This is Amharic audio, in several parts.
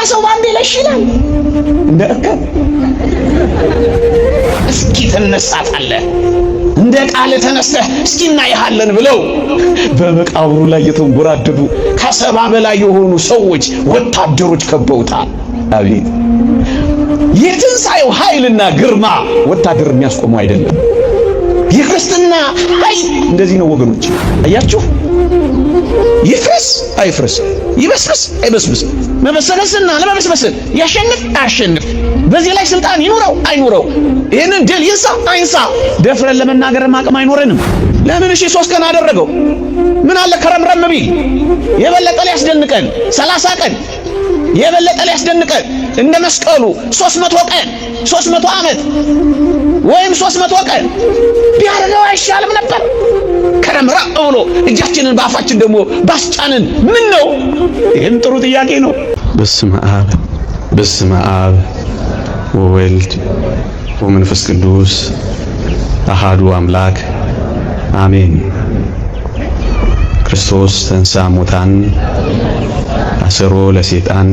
ሰው ባንዴ ላይ ይላል እንደ እከብ። እስኪ ትነሳታለህ እንደ ቃል ተነስተህ እስኪ እናይሃለን ብለው በመቃብሩ ላይ የተንጎራደዱ ከሰባ በላይ የሆኑ ሰዎች ወታደሮች ከበውታል። አቤት የትንሣኤው ኃይልና ግርማ ወታደር የሚያስቆመው አይደለም። የክርስትና ኃይል እንደዚህ ነው ወገኖች። አያችሁ፣ ይፍረስ አይፍረስ፣ ይበስብስ አይበስብስ፣ መበሰለስና ለመበስበስን ያሸንፍ አያሸንፍ፣ በዚህ ላይ ስልጣን ይኑረው አይኑረው፣ ይህንን ድል ይንሳ አይንሳ ደፍረን ለመናገር አቅም አይኖረንም። ለምን? እሺ 3 ቀን አደረገው። ምን አለ ከረምረም ቢል የበለጠ ሊያስደንቀን 30 ቀን የበለጠ ሊያስደንቀን እንደ መስቀሉ 300 ቀን 300 ዓመት ወይም 300 ቀን ቢያደርገው አይሻልም ነበር? ከረምራ ብሎ እጃችንን በአፋችን ደግሞ ባስጫንን ምን ነው? ይህም ጥሩ ጥያቄ ነው። በስመ አብ ወወልድ ወመንፈስ ቅዱስ አሃዱ አምላክ አሜን። ክርስቶስ ተንሥአ እሙታን አሰሮ ለሰይጣን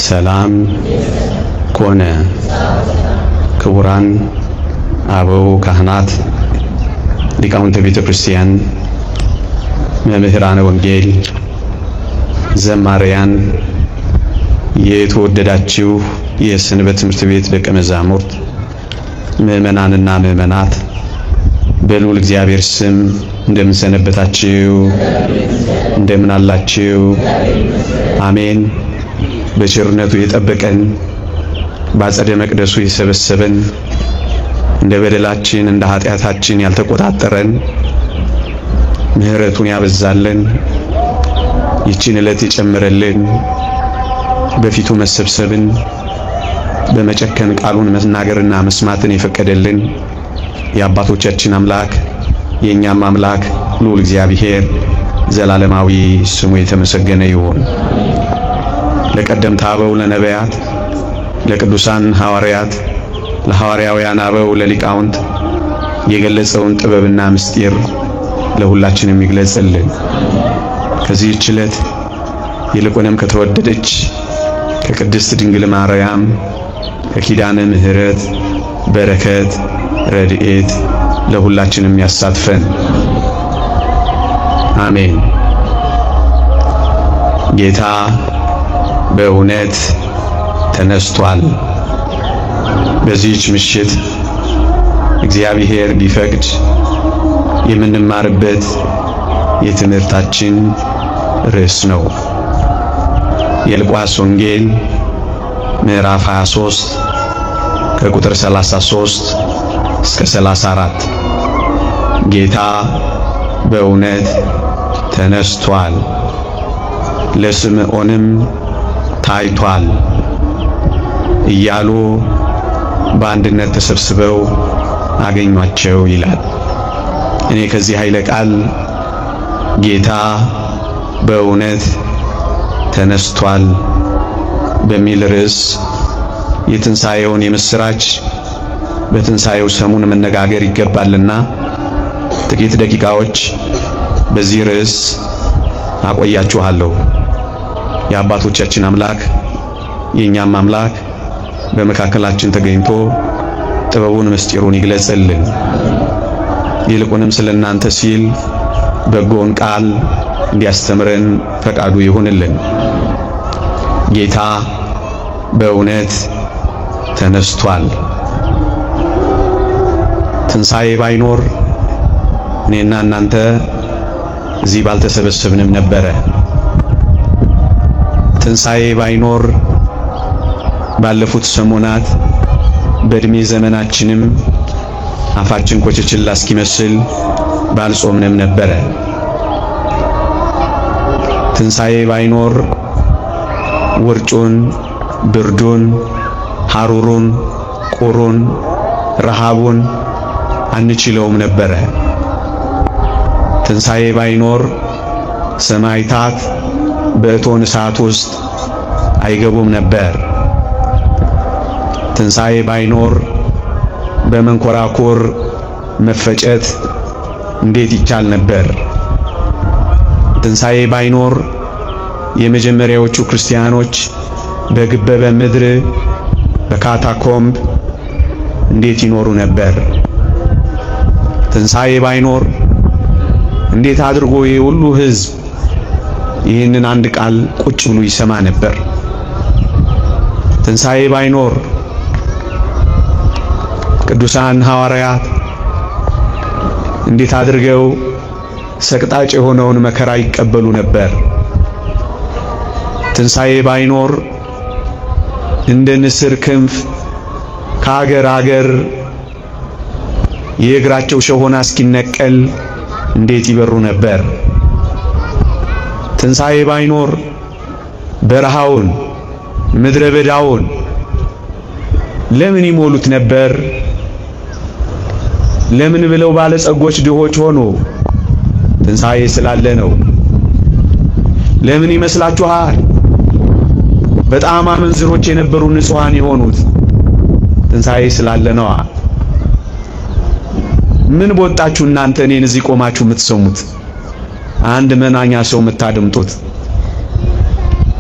ሰላም ኮነ። ክቡራን አበው ካህናት፣ ሊቃውንተ ቤተ ክርስቲያን፣ መምህራነ ወንጌል፣ ዘማሪያን፣ የተወደዳችሁ የሰንበት ትምህርት ቤት ደቀ መዛሙርት፣ ምዕመናንና ምዕመናት በልዑል እግዚአብሔር ስም እንደምን ሰነበታችሁ? እንደምን አላችሁ? አሜን። በቸርነቱ የጠበቀን በአጸደ መቅደሱ የሰበሰበን እንደ በደላችን እንደ ኃጢአታችን ያልተቆጣጠረን ምሕረቱን ያበዛልን ይህችን ዕለት የጨመረልን በፊቱ መሰብሰብን በመጨከን ቃሉን መናገርና መስማትን የፈቀደልን የአባቶቻችን አምላክ የእኛም አምላክ ልዑል እግዚአብሔር ዘላለማዊ ስሙ የተመሰገነ ይሁን። ለቀደምት አበው ለነቢያት፣ ለቅዱሳን ሐዋርያት፣ ለሐዋርያውያን አበው፣ ለሊቃውንት የገለጸውን ጥበብና ምስጢር ለሁላችንም ይግለጽልን። ከዚህች ዕለት ይልቁንም ከተወደደች ከቅድስት ድንግል ማርያም ከኪዳነ ምሕረት በረከት ረድኤት ለሁላችንም ያሳትፈን። አሜን። ጌታ በእውነት ተነስቷል። በዚህች ምሽት እግዚአብሔር ቢፈቅድ የምንማርበት የትምህርታችን ርዕስ ነው። የሉቃስ ወንጌል ምዕራፍ 23 ከቁጥር 33 እስከ 34 ጌታ በእውነት ተነስቷል፣ ለስምዖንም ታይቷል እያሉ በአንድነት ተሰብስበው አገኟቸው ይላል። እኔ ከዚህ ኃይለ ቃል ጌታ በእውነት ተነስቷል በሚል ርዕስ የትንሣኤውን የምስራች በትንሣኤው ሰሙን መነጋገር ይገባልና ጥቂት ደቂቃዎች በዚህ ርዕስ አቆያችኋለሁ። የአባቶቻችን አምላክ የእኛም አምላክ በመካከላችን ተገኝቶ ጥበቡን ምስጢሩን ይግለጽልን። ይልቁንም ስለናንተ ሲል በጎን ቃል እንዲያስተምረን ፈቃዱ ይሁንልን። ጌታ በእውነት ተነስቷል። ትንሣኤ ባይኖር እኔና እናንተ እዚህ ባልተሰበሰብንም ነበረ። ትንሣኤ ባይኖር ባለፉት ሰሞናት በእድሜ ዘመናችንም አፋችን ኮችችላ እስኪመስል ባልጾምንም ነበረ። ትንሣኤ ባይኖር ውርጩን፣ ብርዱን፣ ሐሩሩን፣ ቁሩን፣ ረሃቡን አንችለውም ነበረ። ትንሣኤ ባይኖር ሰማዕታት በእቶን እሳት ውስጥ አይገቡም ነበር። ትንሣኤ ባይኖር በመንኮራኩር መፈጨት እንዴት ይቻል ነበር? ትንሣኤ ባይኖር የመጀመሪያዎቹ ክርስቲያኖች በግበበ ምድር በካታኮምብ እንዴት ይኖሩ ነበር? ትንሣኤ ባይኖር እንዴት አድርጎ የሁሉ ሕዝብ ይህንን አንድ ቃል ቁጭ ብሎ ይሰማ ነበር? ትንሣኤ ባይኖር ቅዱሳን ሐዋርያት እንዴት አድርገው ሰቅጣጭ የሆነውን መከራ ይቀበሉ ነበር? ትንሣኤ ባይኖር እንደ ንስር ክንፍ ከአገር አገር የእግራቸው ሸሆና እስኪነቀል እንዴት ይበሩ ነበር? ትንሣኤ ባይኖር በረሃውን ምድረ በዳውን ለምን ይሞሉት ነበር? ለምን ብለው ባለጸጎች ድሆች ሆኑ? ትንሣኤ ስላለ ነው። ለምን ይመስላችኋል? በጣም አመንዝሮች የነበሩ ንጹሃን የሆኑት ትንሣኤ ስላለ ነው። ምን ቦጣችሁ እናንተ እኔን እዚህ ቆማችሁ የምትሰሙት አንድ መናኛ ሰው የምታደምጡት?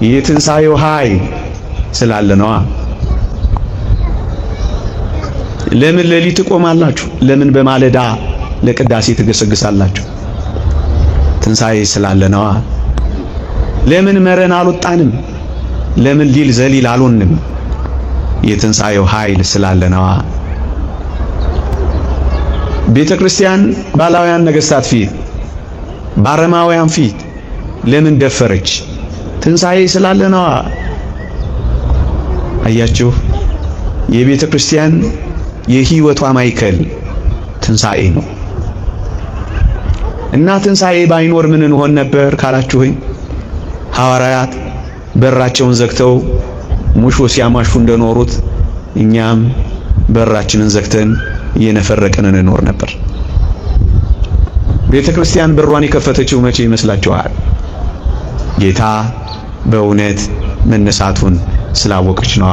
የትንሣኤው ኃይል ስላለ ነው። ለምን ሌሊት ቆማላችሁ? ለምን በማለዳ ለቅዳሴ ትገሰግሳላችሁ? ትንሣኤ ስላለ ነው። ለምን መረን አልወጣንም? ለምን ሊል ዘሊል አልሆንም? የትንሣኤው ኃይል ስላለ ነው። ቤተ ክርስቲያን ባላውያን ነገሥታት ፊት ባረማውያን ፊት ለምን ደፈረች? ትንሣኤ ስላለ ነው። አያችሁ፣ የቤተ ክርስቲያን የሕይወቷ ማዕከል ትንሣኤ ነው። እና ትንሣኤ ባይኖር ምን እንሆን ነበር ካላችሁኝ፣ ሐዋርያት በራቸውን ዘግተው ሙሾ ሲያማሹ እንደኖሩት እኛም በራችንን ዘግተን እየነፈረቅን እንኖር ነበር። ቤተ ክርስቲያን በሯን የከፈተችው መቼ ይመስላችኋል? ጌታ በእውነት መነሳቱን ስላወቀች ነው።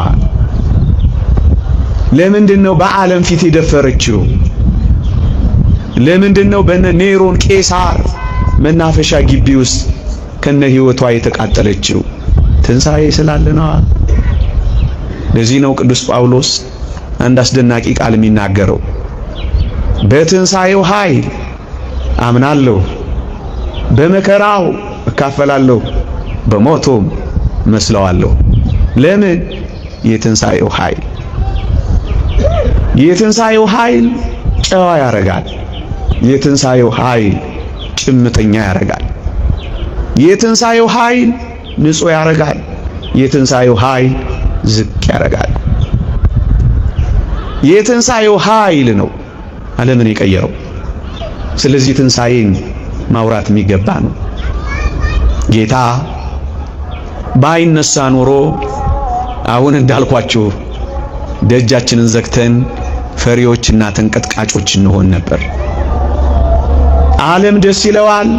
ለምንድነው በዓለም ፊት የደፈረችው? ለምንድነው በኔሮን ቄሳር መናፈሻ ግቢ ውስጥ ከነ ሕይወቷ የተቃጠለችው? ትንሣኤ ስላለ ነው። ለዚህ ነው ቅዱስ ጳውሎስ አንድ አስደናቂ ቃል የሚናገረው፣ በትንሣኤው ኃይል አምናለሁ፣ በመከራው እካፈላለሁ፣ በሞቱም መስለዋለሁ። ለምን? የትንሣኤው ኃይል። የትንሣኤው ኃይል ጨዋ ያረጋል። የትንሣኤው ኃይል ጭምተኛ ያረጋል። የትንሣኤው ኃይል ንጹሕ ያረጋል። የትንሣኤው ኃይል ዝቅ ያረጋል። የትንሣኤው ኃይል ነው ዓለምን የቀየረው። ስለዚህ ትንሣኤን ማውራት የሚገባ ነው። ጌታ ባይነሳ ኖሮ አሁን እንዳልኳችሁ ደጃችንን ዘግተን ፈሪዎችና ተንቀጥቃጮች እንሆን ነበር። ዓለም ደስ ይለዋል፣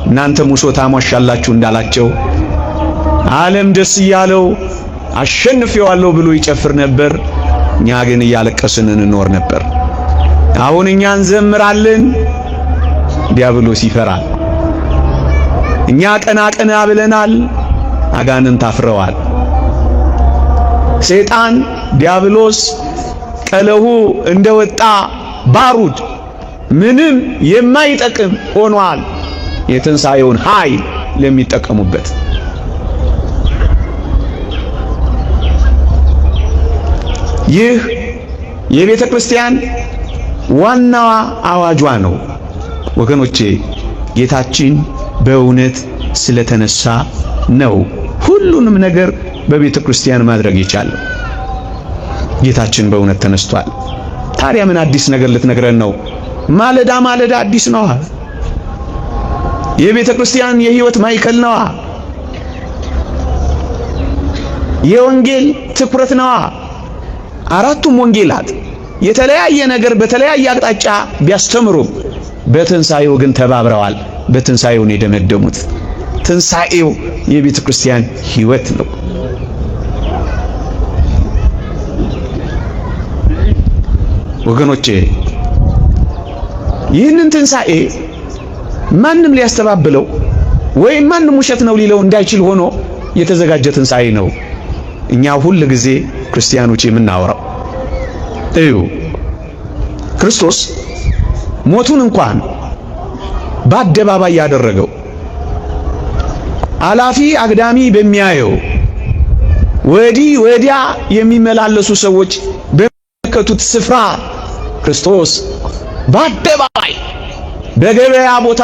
እናንተ ሙሾ ታሟሻላችሁ እንዳላቸው ዓለም ደስ እያለው አሸንፌዋለሁ ብሎ ይጨፍር ነበር። እኛ ግን እያለቀስን እንኖር ነበር። አሁን እኛ እንዘምራለን፣ ዲያብሎስ ይፈራል። እኛ ቀና ቀና ብለናል፣ አጋንንት አፍረዋል። ሰይጣን ዲያብሎስ ቀለሁ እንደወጣ ባሩድ ምንም የማይጠቅም ሆኗል። የትንሣኤውን ኃይል ለሚጠቀሙበት ይህ የቤተ ክርስቲያን ዋናዋ አዋጇ ነው። ወገኖቼ ጌታችን በእውነት ስለተነሳ ነው ሁሉንም ነገር በቤተ ክርስቲያን ማድረግ የቻለው። ጌታችን በእውነት ተነስቷል። ታዲያ ምን አዲስ ነገር ልትነግረን ነው? ማለዳ ማለዳ አዲስ ነዋ። የቤተ ክርስቲያን የሕይወት ማዕከል ነዋ። የወንጌል ትኩረት ነዋ። አራቱም ወንጌላት የተለያየ ነገር በተለያየ አቅጣጫ ቢያስተምሩም በትንሣኤው ግን ተባብረዋል። በትንሣኤው ነው የደመደሙት። ትንሣኤው የቤተ ክርስቲያን ሕይወት ነው። ወገኖቼ ይህንን ትንሣኤ ማንም ሊያስተባብለው ወይም ማንም ውሸት ነው ሊለው እንዳይችል ሆኖ የተዘጋጀ ትንሣኤ ነው እኛ ሁል ጊዜ ክርስቲያኖች የምናወራው። እዩ ክርስቶስ ሞቱን እንኳን በአደባባይ ያደረገው አላፊ አግዳሚ በሚያየው ወዲህ ወዲያ የሚመላለሱ ሰዎች በሚመለከቱት ስፍራ ክርስቶስ በአደባባይ በገበያ ቦታ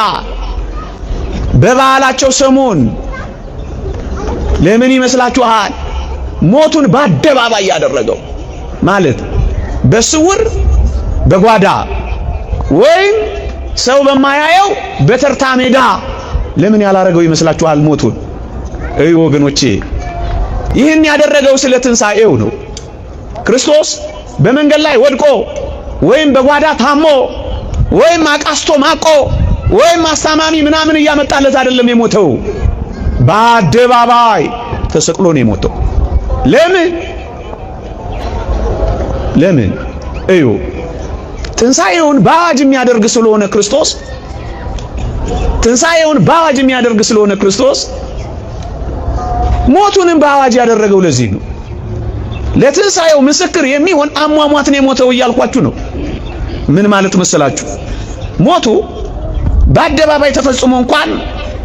በበዓላቸው ሰሞን ለምን ይመስላችኋል ሞቱን በአደባባይ ያደረገው? ማለት በስውር በጓዳ ወይም ሰው በማያየው በተርታ ሜዳ ለምን ያላረገው ይመስላችኋል ሞቱን? እይ ወገኖቼ ይህን ያደረገው ስለ ትንሣኤው ነው። ክርስቶስ በመንገድ ላይ ወድቆ ወይም በጓዳ ታሞ ወይም አቃስቶ ማቆ ወይም አስታማሚ ምናምን እያመጣለት አይደለም የሞተው። በአደባባይ ተሰቅሎ ነው የሞተው። ለምን? እዩ ትንሣኤውን በአዋጅ የሚያደርግ ስለሆነ ክርስቶስ ሞቱንም በአዋጅ ያደረገው ለዚህ ነው። ለትንሣኤው ምስክር የሚሆን አሟሟት ነው የሞተው እያልኳችሁ ነው። ምን ማለት መሰላችሁ? ሞቱ በአደባባይ ተፈጽሞ እንኳን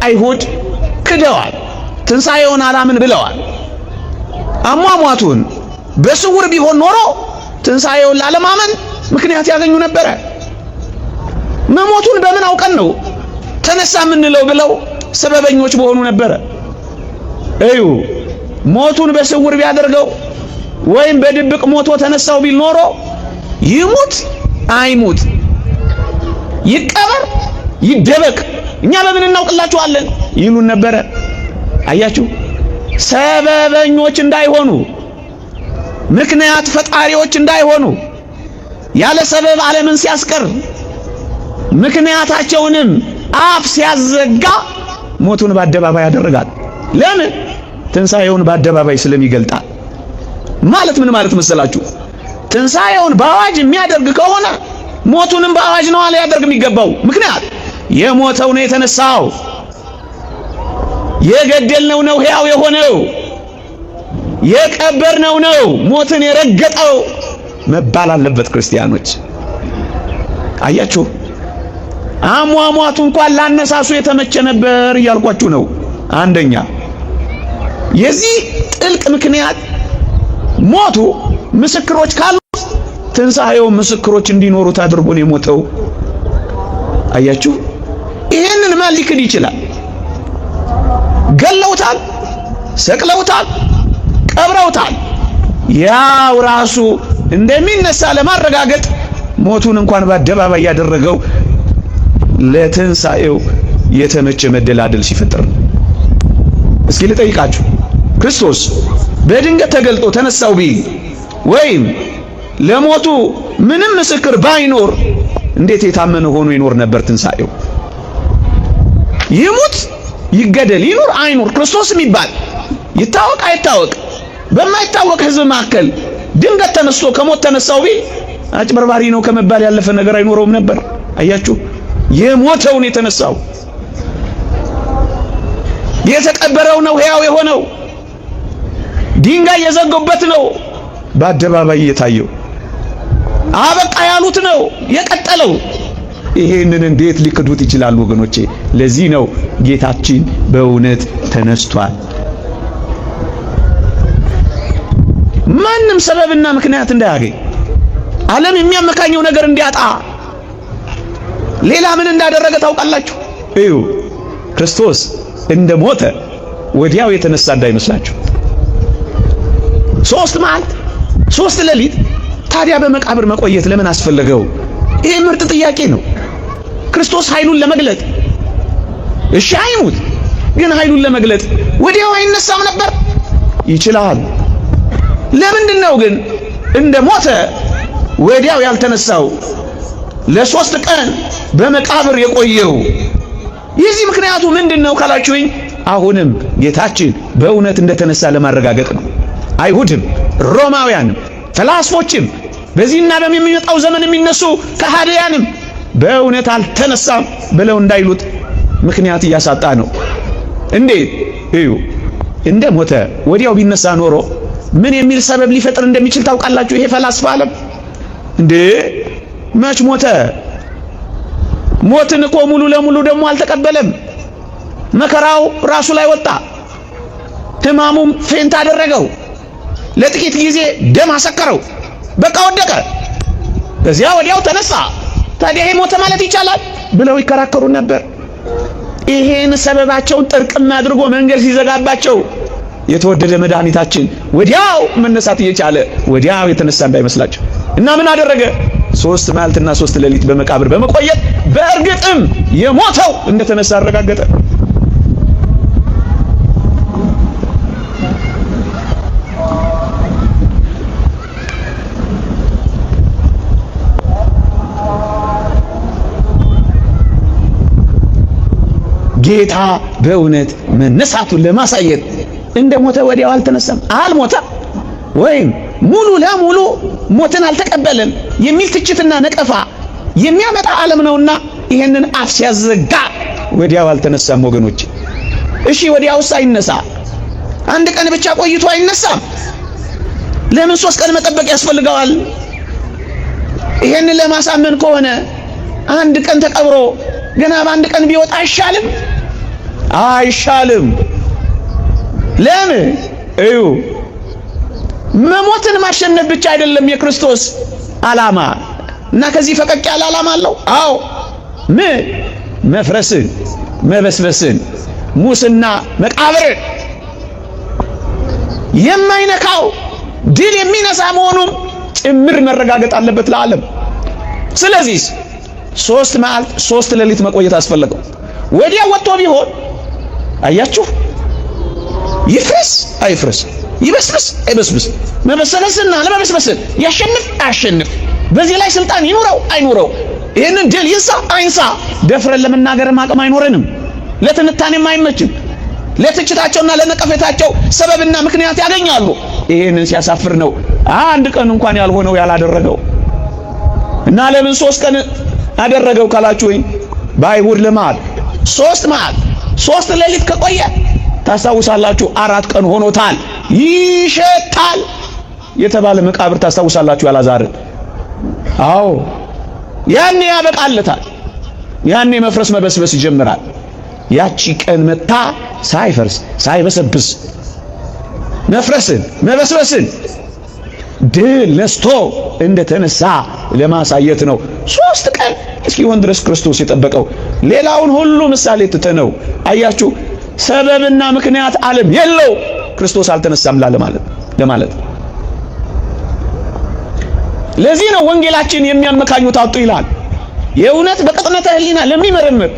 አይሁድ ክደዋል፣ ትንሣኤውን አላምን ብለዋል። አሟሟቱን በስውር ቢሆን ኖሮ ትንሣኤውን ላለማመን ምክንያት ያገኙ ነበረ። መሞቱን በምን አውቀን ነው ተነሳ የምንለው ብለው ሰበበኞች በሆኑ ነበረ። እዩ ሞቱን በስውር ቢያደርገው ወይም በድብቅ ሞቶ ተነሳው ቢል ኖሮ ይሙት አይሙት፣ ይቀበር ይደበቅ እኛ በምን እናውቅላችኋለን ይሉን ነበረ። አያችሁ ሰበበኞች እንዳይሆኑ፣ ምክንያት ፈጣሪዎች እንዳይሆኑ፣ ያለ ሰበብ ዓለምን ሲያስቀር ምክንያታቸውንም አፍ ሲያዘጋ ሞቱን በአደባባይ ያደርጋል። ለምን? ትንሣኤውን በአደባባይ ስለሚገልጣል። ማለት ምን ማለት መሰላችሁ? ትንሣኤውን በአዋጅ የሚያደርግ ከሆነ ሞቱንም በአዋጅ ነው ያደርግ የሚገባው። ምክንያት የሞተው ነው የተነሳው፣ የገደልነው ነው ሕያው የሆነው፣ የቀበርነው ነው ሞትን የረገጠው መባል አለበት። ክርስቲያኖች አያችሁ አሟሟቱ እንኳን ላነሳሱ የተመቸ ነበር እያልኳችሁ ነው። አንደኛ የዚህ ጥልቅ ምክንያት ሞቱ ምስክሮች ካሉ ትንሣኤው ምስክሮች እንዲኖሩት አድርጎ ነው የሞተው። አያችሁ ይሄንን ማን ሊክድ ይችላል? ገለውታል፣ ሰቅለውታል፣ ቀብረውታል። ያው ራሱ እንደሚነሳ ለማረጋገጥ ሞቱን እንኳን በአደባባይ ያደረገው ለትንሣኤው የተመቸ መደላደል ሲፈጥር። እስኪ ልጠይቃችሁ ክርስቶስ በድንገት ተገልጦ ተነሳው ቢል ወይም ለሞቱ ምንም ምስክር ባይኖር እንዴት የታመነ ሆኖ ይኖር ነበር ትንሣኤው? ይሙት ይገደል ይኑር አይኑር ክርስቶስ የሚባል ይታወቅ አይታወቅ በማይታወቅ ሕዝብ መካከል ድንገት ተነስቶ ከሞት ተነሳው ቢል አጭበርባሪ ነው ከመባል ያለፈ ነገር አይኖረውም ነበር። አያችሁ የሞተውን የተነሳው የተቀበረው ነው ሕያው የሆነው ድንጋይ የዘጉበት ነው በአደባባይ የታየው አበቃ ያሉት ነው የቀጠለው። ይሄንን እንዴት ሊክዱት ይችላሉ ወገኖቼ? ለዚህ ነው ጌታችን በእውነት ተነስቷል። ማንም ሰበብና ምክንያት እንዳያገኝ ዓለም የሚያመካኘው ነገር እንዲያጣ ሌላ ምን እንዳደረገ ታውቃላችሁ? እዩ ክርስቶስ እንደ ሞተ ወዲያው የተነሳ እንዳይመስላችሁ 3 መዓልት 3 ሌሊት ታዲያ በመቃብር መቆየት ለምን አስፈለገው? ይሄ ምርጥ ጥያቄ ነው። ክርስቶስ ኃይሉን ለመግለጥ እሺ አይሙት፣ ግን ኃይሉን ለመግለጥ ወዲያው አይነሳም ነበር? ይችላል። ለምንድነው ግን እንደ ሞተ ወዲያው ያልተነሳው? ለ3 ቀን በመቃብር የቆየው የዚህ ምክንያቱ ምንድነው ካላችሁኝ፣ አሁንም ጌታችን በእውነት እንደተነሳ ለማረጋገጥ ነው። አይሁድም ሮማውያንም ፈላስፎችም በዚህና በሚመጣው ዘመን የሚነሱ ከሃዲያንም በእውነት አልተነሳም ብለው እንዳይሉት ምክንያት እያሳጣ ነው። እንዴት እዩ እንደ ሞተ ወዲያው ቢነሳ ኖሮ ምን የሚል ሰበብ ሊፈጥር እንደሚችል ታውቃላችሁ? ይሄ ፈላስፋ ዓለም እንዴ መች ሞተ? ሞትን እኮ ሙሉ ለሙሉ ደግሞ አልተቀበለም። መከራው ራሱ ላይ ወጣ። ሕማሙም ፌንት አደረገው። ለጥቂት ጊዜ ደም አሰከረው። በቃ ወደቀ። ከዚያ ወዲያው ተነሳ። ታዲያ ይሄ ሞተ ማለት ይቻላል ብለው ይከራከሩ ነበር። ይሄን ሰበባቸውን ጥርቅም አድርጎ መንገድ ሲዘጋባቸው የተወደደ መድኃኒታችን ወዲያው መነሳት እየቻለ ወዲያው የተነሳ እንዳይመስላቸው እና ምን አደረገ? 3 መዓልትና 3 ሌሊት በመቃብር በመቆየት በእርግጥም የሞተው እንደተነሳ አረጋገጠ። ጌታ በእውነት መነሳቱን ለማሳየት እንደ ሞተ ወዲያው አልተነሳም፣ አልሞተም፣ ወይም ሙሉ ለሙሉ ሞትን አልተቀበለም የሚል ትችትና ነቀፋ የሚያመጣ ዓለም ነውና ይሄንን አፍ ሲያዘጋ ወዲያው አልተነሳም። ወገኖች እሺ ወዲያውስ አይነሳ? አንድ ቀን ብቻ ቆይቶ አይነሳም? ለምን 3 ቀን መጠበቅ ያስፈልገዋል? ይሄንን ለማሳመን ከሆነ አንድ ቀን ተቀብሮ ገና በአንድ ቀን ቢወጣ አይሻልም? አይሻልም። ለምን? እዩ መሞትን ማሸነፍ ብቻ አይደለም የክርስቶስ ዓላማ እና ከዚህ ፈቀቅ ያለ ዓላማ አለው። አዎ ምን? መፍረስን፣ መበስበስን፣ ሙስና መቃብር የማይነካው ድል የሚነሳ መሆኑን ጭምር መረጋገጥ አለበት ለዓለም። ስለዚህ 3 መዓልት 3 ሌሊት መቆየት አስፈለገው። ወዲያ ወጥቶ ቢሆን አያችሁ ይፍረስ አይፍረስ፣ ይበስብስ አይበስብስ፣ መበሰለስና ለመበስበስን ያሸንፍ አያሸንፍ፣ በዚህ ላይ ስልጣን ይኑረው አይኑረው፣ ይህንን ድል ይንሳ አይንሳ ደፍረን ለመናገርም አቅም አይኖረንም፣ ለትንታኔም አይመችም። ለትችታቸውና ለነቀፌታቸው ሰበብና ምክንያት ያገኛሉ። ይህንን ሲያሳፍር ነው አንድ ቀን እንኳን ያልሆነው ያላደረገው። እና ለምን 3 ቀን አደረገው ካላችሁኝ በአይሁድ ልማድ 3 መዓልት 3 ሌሊት ከቆየ ታስታውሳላችሁ 4 ቀን ሆኖታል ይሸታል የተባለ መቃብር ታስታውሳላችሁ ያላዛርን። አዎ ያኔ ያበቃለታል። ያኔ መፍረስ መበስበስ ይጀምራል። ያቺ ቀን መታ ሳይፈርስ ሳይበሰብስ መፍረስን መበስበስን ድል ነስቶ እንደተነሳ ለማሳየት ነው 3 ቀን እስኪሆን ድረስ ክርስቶስ የጠበቀው። ሌላውን ሁሉ ምሳሌ ትተነው አያችሁ ሰበብና ምክንያት ዓለም የለው ክርስቶስ አልተነሳም ለማለት። ለዚህ ነው ወንጌላችን የሚያመካኙት አጡ ይላል። የእውነት በቅጥነተ ሕሊና ለሚመረምር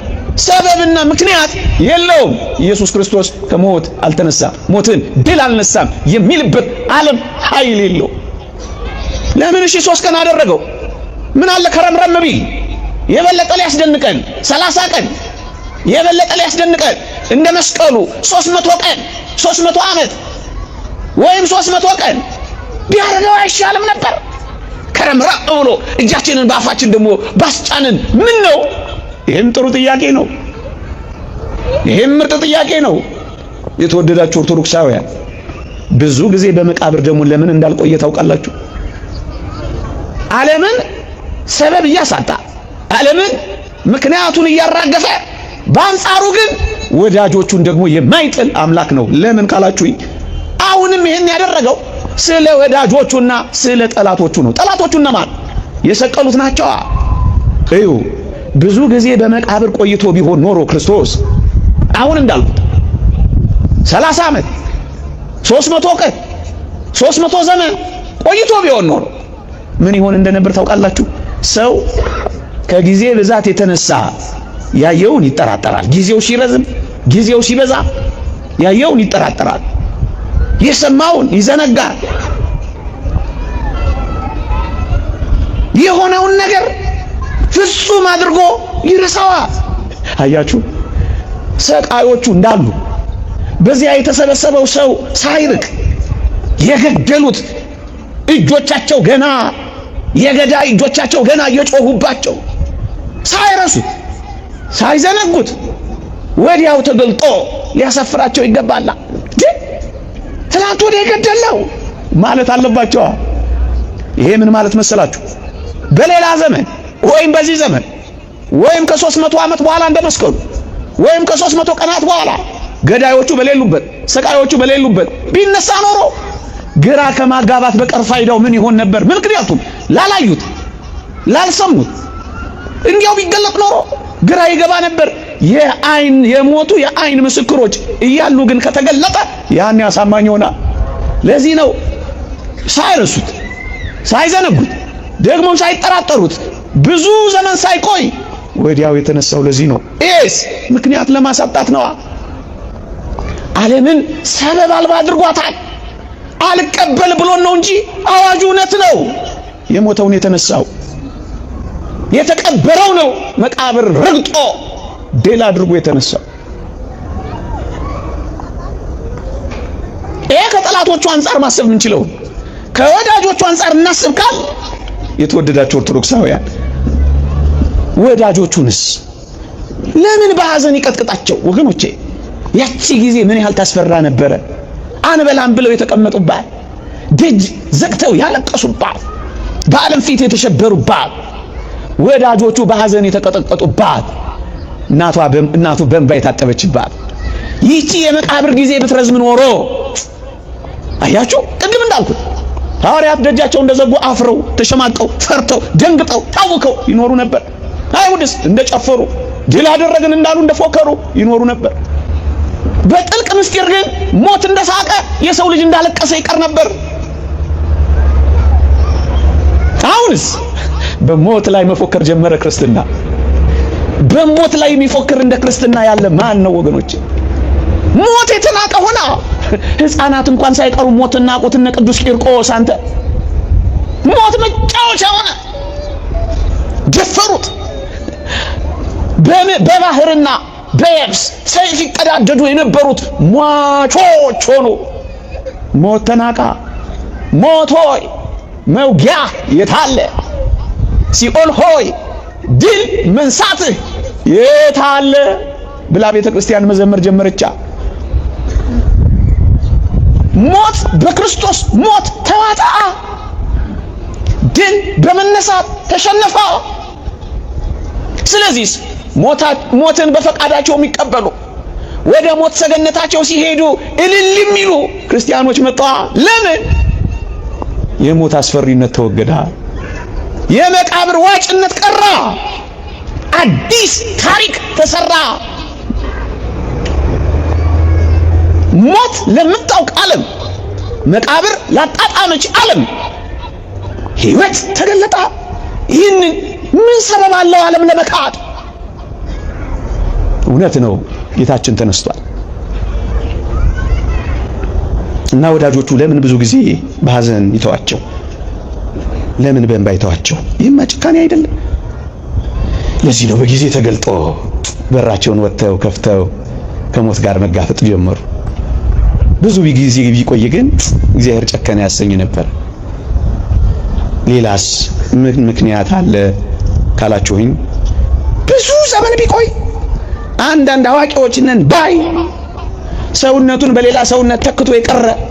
ሰበብና ምክንያት የለውም። ኢየሱስ ክርስቶስ ከሞት አልተነሳም፣ ሞትን ድል አልነሳም የሚልበት ዓለም ኃይል የለው። ለምን እሺ 3 ቀን አደረገው? ምን አለ ከረምረም ቢል የበለጠ ሊያስደንቀን 30 ቀን የበለጠ ሊያስደንቀን እንደ መስቀሉ 300 ቀን 300 ዓመት ወይም 300 ቀን ቢያደርገው አይሻልም ነበር? ከረምራ ብሎ እጃችንን በአፋችን ደግሞ ባስጫንን ምን ነው? ይሄም ጥሩ ጥያቄ ነው። ይሄም ምርጥ ጥያቄ ነው። የተወደዳችሁ ኦርቶዶክሳውያን ብዙ ጊዜ በመቃብር ደግሞ ለምን እንዳልቆየ ታውቃላችሁ? ዓለምን ሰበብ እያሳጣ ዓለምን ምክንያቱን እያራገፈ በአንጻሩ ግን ወዳጆቹን ደግሞ የማይጥል አምላክ ነው። ለምን ካላችሁኝ አሁንም ይሄን ያደረገው ስለ ወዳጆቹና ስለ ጠላቶቹ ነው። ጠላቶቹና ማን? የሰቀሉት ናቸው። እዩ ብዙ ጊዜ በመቃብር ቆይቶ ቢሆን ኖሮ ክርስቶስ አሁን እንዳልኩት 30 ዓመት 300 ቀን 300 ዘመን ቆይቶ ቢሆን ኖሮ ምን ይሆን እንደነበር ታውቃላችሁ? ሰው ከጊዜ ብዛት የተነሳ ያየውን ይጠራጠራል። ጊዜው ሲረዝም ጊዜው ሲበዛ ያየውን ይጠራጠራል። የሰማውን ይዘነጋል። የሆነውን ነገር ፍጹም አድርጎ ይረሳዋል። አያችሁ ሰቃዮቹ እንዳሉ በዚያ የተሰበሰበው ሰው ሳይርቅ የገደሉት እጆቻቸው ገና የገዳይ እጆቻቸው ገና እየጮሁባቸው ሳይረሱት ሳይዘነጉት ወዲያው ተገልጦ ሊያሰፍራቸው ይገባል። ትናንት ወዲያ የገደለው ማለት አለባቸው። ይሄ ምን ማለት መሰላችሁ? በሌላ ዘመን ወይም በዚህ ዘመን ወይም ከ300 ዓመት በኋላ እንደመስቀሉ ወይም ከ300 ቀናት በኋላ ገዳዮቹ በሌሉበት ሰቃዮቹ በሌሉበት ቢነሳ ኖሮ ግራ ከማጋባት በቀር ፋይዳው ምን ይሆን ነበር? ምክንያቱም ላላዩት ላልሰሙት እንዲያው ቢገለጥ ኖሮ ግራ ይገባ ነበር። የሞቱ የአይን ምስክሮች እያሉ ግን ከተገለጠ ያን ያሳማኝ ሆና። ለዚህ ነው ሳይረሱት ሳይዘነጉት ደግሞ ሳይጠራጠሩት ብዙ ዘመን ሳይቆይ ወዲያው የተነሳው። ለዚህ ነው ኤስ ምክንያት ለማሳጣት ነው። ዓለምን ሰበብ አልባ አድርጓታል። አልቀበል ብሎን ነው እንጂ አዋጁ እውነት ነው። የሞተውን የተነሳው የተቀበረው ነው መቃብር ረግጦ ድል አድርጎ የተነሳው። ይሄ ከጠላቶቹ አንፃር ማሰብ የምንችለው፣ ከወዳጆቹ አንፃር እናስብ ካል የተወደዳችሁ ኦርቶዶክሳውያን ወዳጆቹንስ ለምን በሐዘን ይቀጥቅጣቸው? ወገኖቼ ያቺ ጊዜ ምን ያህል ታስፈራ ነበረ። አንበላም ብለው የተቀመጡባት፣ ደጅ ዘግተው ያለቀሱባት፣ በዓለም ፊት የተሸበሩባት፣ ወዳጆቹ በሐዘን የተቀጠቀጡባት፣ እናቱ በእንባ የታጠበችባት ይቺ የመቃብር ጊዜ ብትረዝም ኖሮ አያችሁ፣ ቅድም እንዳልኩት ሐዋርያት ደጃቸው እንደዘጉ አፍረው ተሸማቀው ፈርተው ደንግጠው ታውከው ይኖሩ ነበር። አይሁድስ እንደጨፈሩ ድል አደረግን እንዳሉ እንደፎከሩ ይኖሩ ነበር። በጥልቅ ምስጢር ግን ሞት እንደሳቀ የሰው ልጅ እንዳለቀሰ ይቀር ነበር። አሁንስ በሞት ላይ መፎከር ጀመረ ክርስትና። በሞት ላይ የሚፎክር እንደ ክርስትና ያለ ማን ነው ወገኖች? ሞት የተናቀ ሆና ሕፃናት እንኳን ሳይቀሩ ሞት ናቁት። እነ ቅዱስ ቂርቆስ አንተ ሞት መጫወቻ ሆነ፣ ደፈሩት። በባህርና በየብስ ሰይፍ ይቀዳደዱ የነበሩት ሟቾች ሆኑ። ሞት ተናቃ። ሞት ሆይ መውጊያ የታለ? ሲኦል ሆይ ድል መንሳትህ የታለ? ብላ ቤተ ክርስቲያን መዘመር ጀመረቻ። ሞት በክርስቶስ ሞት ተዋጣ፣ ድል በመነሳት ተሸነፈ። ስለዚህ ሞትን በፈቃዳቸው የሚቀበሉ ወደ ሞት ሰገነታቸው ሲሄዱ እልል የሚሉ ክርስቲያኖች መጣ። ለምን? የሞት አስፈሪነት ተወገደ። የመቃብር ዋጭነት ቀራ። አዲስ ታሪክ ተሰራ። ሞት ለምታውቅ ዓለም፣ መቃብር ላጣጣመች ዓለም ሕይወት ተገለጠ። ይህንን ምን ሰበብ አለው ዓለም ለመካድ? እውነት ነው፣ ጌታችን ተነስቷል። እና ወዳጆቹ ለምን ብዙ ጊዜ በሐዘን ይተዋቸው? ለምን በእንባ ይተዋቸው? ይህማ ጭካኔ አይደለም? ለዚህ ነው በጊዜ ተገልጦ በራቸውን ወጥተው ከፍተው ከሞት ጋር መጋፈጥ ጀመሩ። ብዙ ጊዜ ቢቆይ ግን እግዚአብሔር ጨከነ ያሰኝ ነበር። ሌላስ ምን ምክንያት አለ ካላችሁኝ፣ ብዙ ዘመን ቢቆይ አንዳንድ አዋቂዎች ነን ባይ ሰውነቱን በሌላ ሰውነት ተክቶ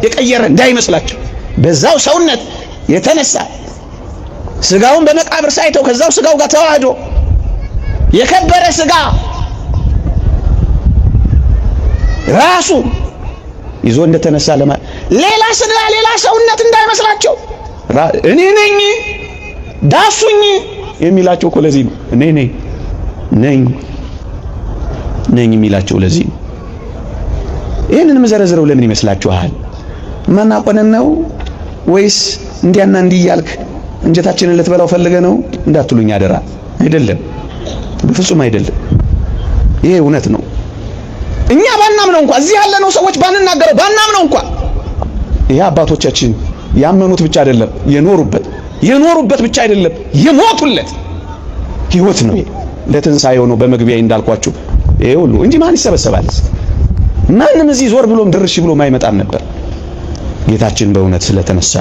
የቀየረ እንዳይመስላችሁ፣ በዛው ሰውነት የተነሳ ስጋውን በመቃብር ሳይተው ከዛው ስጋው ጋር ተዋህዶ የከበረ ስጋ ራሱ ይዞ እንደተነሳ ሌላ ስጋ ሌላ ሰውነት እንዳይመስላቸው። እኔ ዳሱኝ የሚላቸው እኮ ለዚህ ነው። እኔ ነኝ የሚላቸው ለዚህ ነው። ይህንን መዘረዝረው ለምን ይመስላችኋል? ማናቆነን ነው ወይስ እንዲያና እንዲህ እያልክ እንጀታችንን ልትበላው ፈልገ ነው እንዳትሉኝ አደራ። አይደለም፣ በፍጹም አይደለም። ይሄ እውነት ነው። እኛ ባናምነው እንኳን እዚህ ያለነው ሰዎች ባንናገረው ባናምነው እንኳን ይሄ አባቶቻችን ያመኑት ብቻ አይደለም የኖሩበት ብቻ አይደለም የሞቱለት ሕይወት ነው። ለትንሣኤው ነው በመግቢያዬ እንዳልኳችሁ ይሄ ሁሉ እንጂ ማን ይሰበሰባል? ማንም እዚህ ዞር ብሎም ድርሽ ብሎም አይመጣም ነበር። ጌታችን በእውነት ስለተነሳ።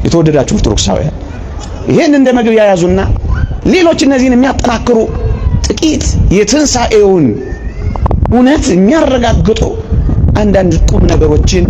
የተወደዳችሁ ኦርቶዶክሳውያን ይሄን እንደ መግቢያ ያዙና ሌሎች እነዚህን የሚያጠናክሩ ጥቂት የትንሣኤውን እውነት የሚያረጋግጡ አንዳንድ ቁም ነገሮችን